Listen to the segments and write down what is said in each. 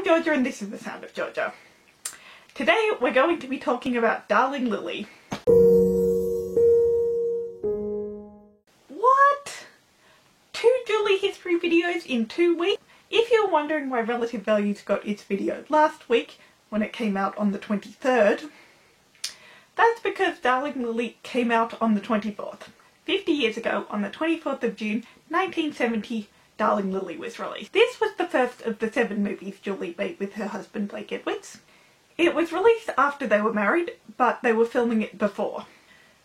Georgia and this is The Sound of Georgia. Today we're going to be talking about Darling Lili. What? 2 Julie history videos in 2 weeks? If you're wondering why Relative Values got its video last week, when it came out on the 23rd, that's because Darling Lili came out on the 24th. 50 years ago, on the 24th of June 1970, Darling Lili was released. This was the first of the 7 movies Julie made with her husband Blake Edwards. It was released after they were married, but they were filming it before.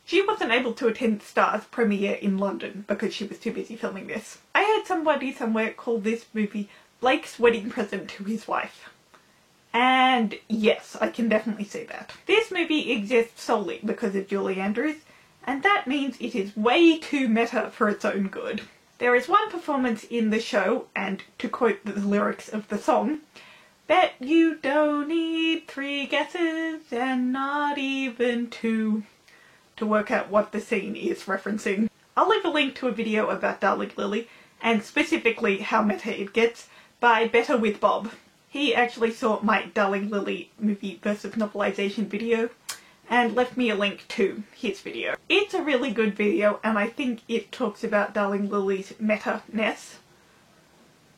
She wasn't able to attend Star's premiere in London because she was too busy filming this. I heard somebody somewhere call this movie Blake's wedding present to his wife. And yes, I can definitely see that. This movie exists solely because of Julie Andrews, and that means it is way too meta for its own good. There is one performance in the show, and to quote the lyrics of the song, "Bet you don't need 3 guesses and not even 2 to work out what the scene is referencing." I'll leave a link to a video about Darling Lili, and specifically how meta it gets, by Better with Bob. He actually saw my Darling Lili movie versus novelization video and left me a link to his video. It's a really good video and I think it talks about Darling Lili's meta-ness,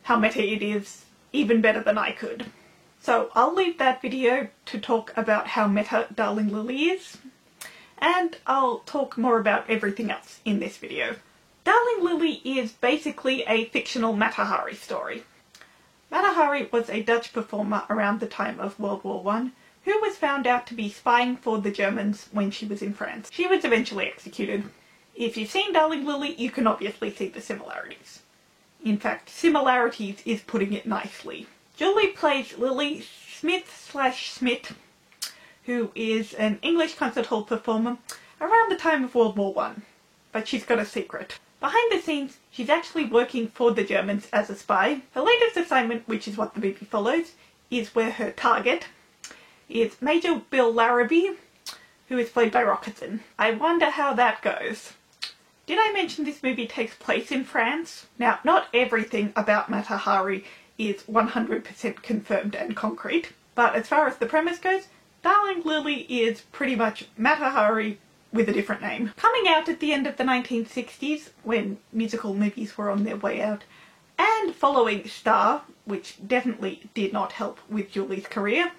how meta it is, even better than I could. So I'll leave that video to talk about how meta Darling Lili is, and I'll talk more about everything else in this video. Darling Lili is basically a fictional Mata Hari story. Mata Hari was a Dutch performer around the time of World War I who was found out to be spying for the Germans when she was in France. She was eventually executed. If you've seen Darling Lili, you can obviously see the similarities. In fact, similarities is putting it nicely. Julie plays Lili Smith/Smit, who is an English concert hall performer around the time of World War I, but she's got a secret. Behind the scenes, she's actually working for the Germans as a spy. Her latest assignment, which is what the movie follows, is where her target is Major Bill Larrabee, who is played by Rocketson. I wonder how that goes. Did I mention this movie takes place in France? Now, not everything about Mata Hari is 100% confirmed and concrete, but as far as the premise goes, Darling Lili is pretty much Mata Hari with a different name. Coming out at the end of the 1960s, when musical movies were on their way out, and following Star, which definitely did not help with Julie's career,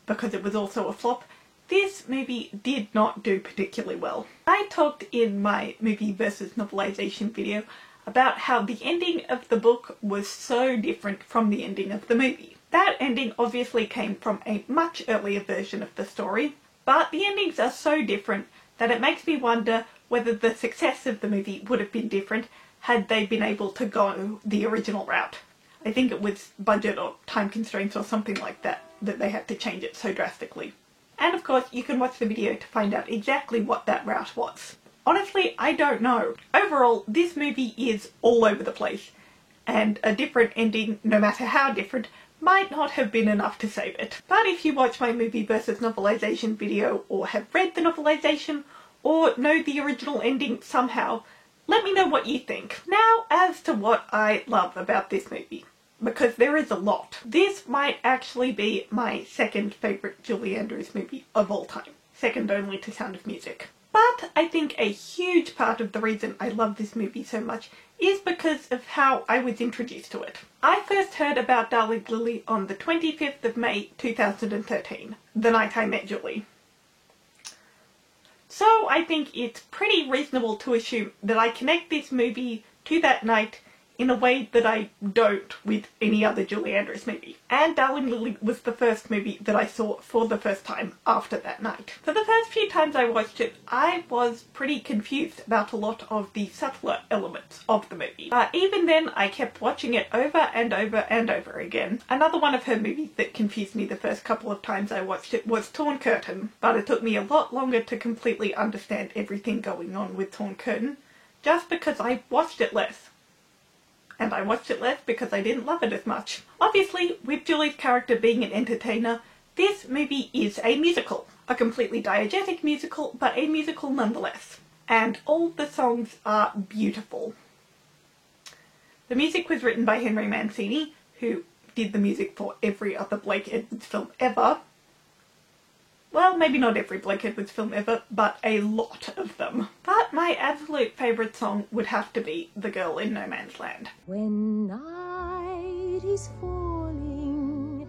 because it was also a flop, this movie did not do particularly well. I talked in my movie versus novelization video about how the ending of the book was so different from the ending of the movie. That ending obviously came from a much earlier version of the story, but the endings are so different that it makes me wonder whether the success of the movie would have been different had they been able to go the original route. I think it was budget or time constraints or something like that they had to change it so drastically. And of course, you can watch the video to find out exactly what that route was. Honestly, I don't know. Overall, this movie is all over the place, and a different ending, no matter how different, might not have been enough to save it. But if you watch my movie versus novelization video, or have read the novelization, or know the original ending somehow, let me know what you think. Now, as to what I love about this movie, because there is a lot. This might actually be my second favourite Julie Andrews movie of all time, second only to Sound of Music. But I think a huge part of the reason I love this movie so much is because of how I was introduced to it. I first heard about Darling Lili on the 25th of May 2013, the night I met Julie. So I think it's pretty reasonable to assume that I connect this movie to that night in a way that I don't with any other Julie Andrews movie. And Darling Lili was the first movie that I saw for the first time after that night. For the first few times I watched it, I was pretty confused about a lot of the subtler elements of the movie. But even then, I kept watching it over and over and over again. Another one of her movies that confused me the first couple of times I watched it was Torn Curtain, but it took me a lot longer to completely understand everything going on with Torn Curtain, just because I watched it less. And I watched it less because I didn't love it as much. Obviously, with Julie's character being an entertainer, this movie is a musical. A completely diegetic musical, but a musical nonetheless. And all the songs are beautiful. The music was written by Henry Mancini, who did the music for every other Blake Edwards film ever. Well, maybe not every Blake Edwards film ever, but a lot of them. But my absolute favourite song would have to be The Girl in No Man's Land. When night is falling,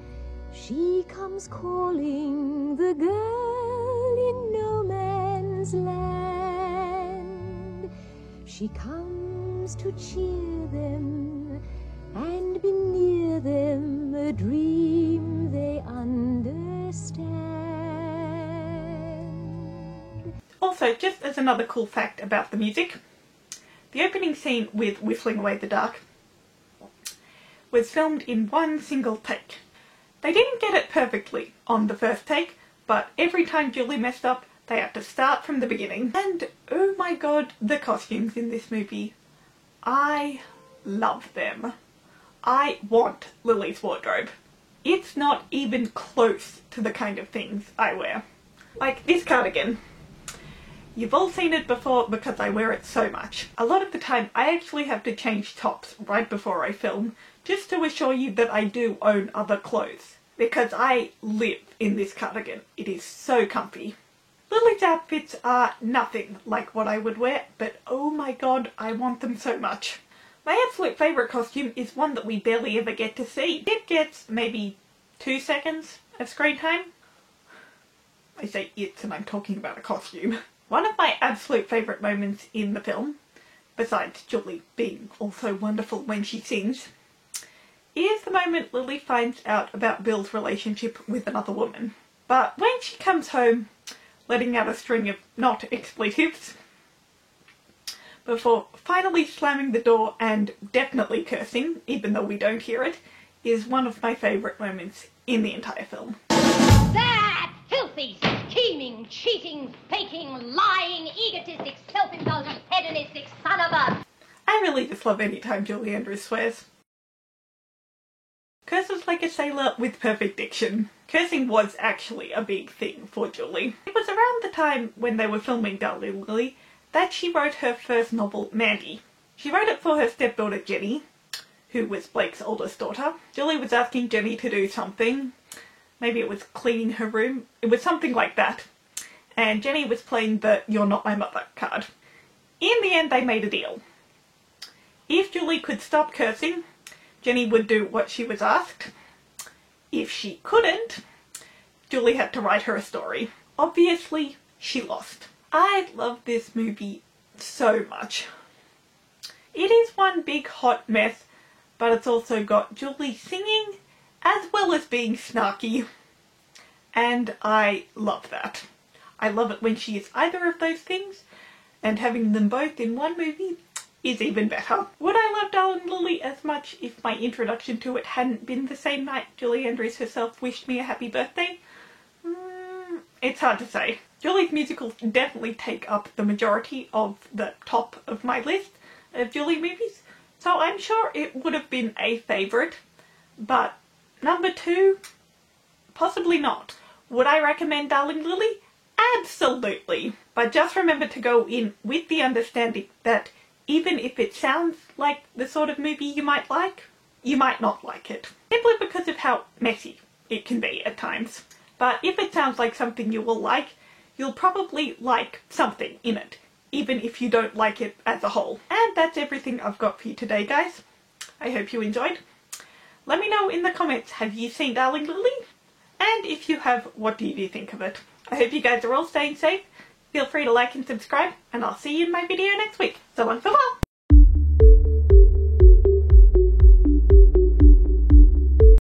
she comes calling, the girl in no man's land. She comes to cheer them and be near them, a dream they understand. Also, just as another cool fact about the music, the opening scene with Whistling Away the Dark was filmed in one single take. They didn't get it perfectly on the first take, but every time Julie messed up, they had to start from the beginning. And oh my god, the costumes in this movie. I love them. I want Lily's wardrobe. It's not even close to the kind of things I wear. Like this cardigan. You've all seen it before because I wear it so much. A lot of the time I actually have to change tops right before I film, just to assure you that I do own other clothes. Because I live in this cardigan. It is so comfy. Lily's outfits are nothing like what I would wear, but oh my god, I want them so much. My absolute favourite costume is one that we barely ever get to see. It gets maybe 2 seconds of screen time. I say it's and I'm talking about a costume. One of my absolute favourite moments in the film, besides Julie being also wonderful when she sings, is the moment Lily finds out about Bill's relationship with another woman. But when she comes home, letting out a string of not expletives, before finally slamming the door and definitely cursing, even though we don't hear it, is one of my favourite moments in the entire film. That filthy, scheming, cheating, faking, lying, egotistic, self-indulgent, hedonistic son of a... I really just love any time Julie Andrews swears. Curses like a sailor with perfect diction. Cursing was actually a big thing for Julie. It was around the time when they were filming Darling Lily that she wrote her first novel, Mandy. She wrote it for her stepdaughter Jenny, who was Blake's oldest daughter. Julie was asking Jenny to do something. Maybe it was cleaning her room. It was something like that. And Jenny was playing the "You're Not My Mother" card. In the end, they made a deal. If Julie could stop cursing, Jenny would do what she was asked. If she couldn't, Julie had to write her a story. Obviously, she lost. I love this movie so much. It is one big hot mess, but it's also got Julie singing as well as being snarky. And I love that. I love it when she is either of those things, and having them both in one movie is even better. Would I love Darling Lily as much if my introduction to it hadn't been the same night Julie Andrews herself wished me a happy birthday? It's hard to say. Julie's musicals definitely take up the majority of the top of my list of Julie movies, so I'm sure it would have been a favourite, but number 2, possibly not. Would I recommend Darling Lily? Absolutely. But just remember to go in with the understanding that even if it sounds like the sort of movie you might like, you might not like it. Simply because of how messy it can be at times. But if it sounds like something you will like, you'll probably like something in it, even if you don't like it as a whole. And that's everything I've got for you today, guys. I hope you enjoyed. Let me know in the comments, have you seen Darling Lily? And if you have, what do you think of it? I hope you guys are all staying safe. Feel free to like and subscribe, and I'll see you in my video next week. So long, farewell!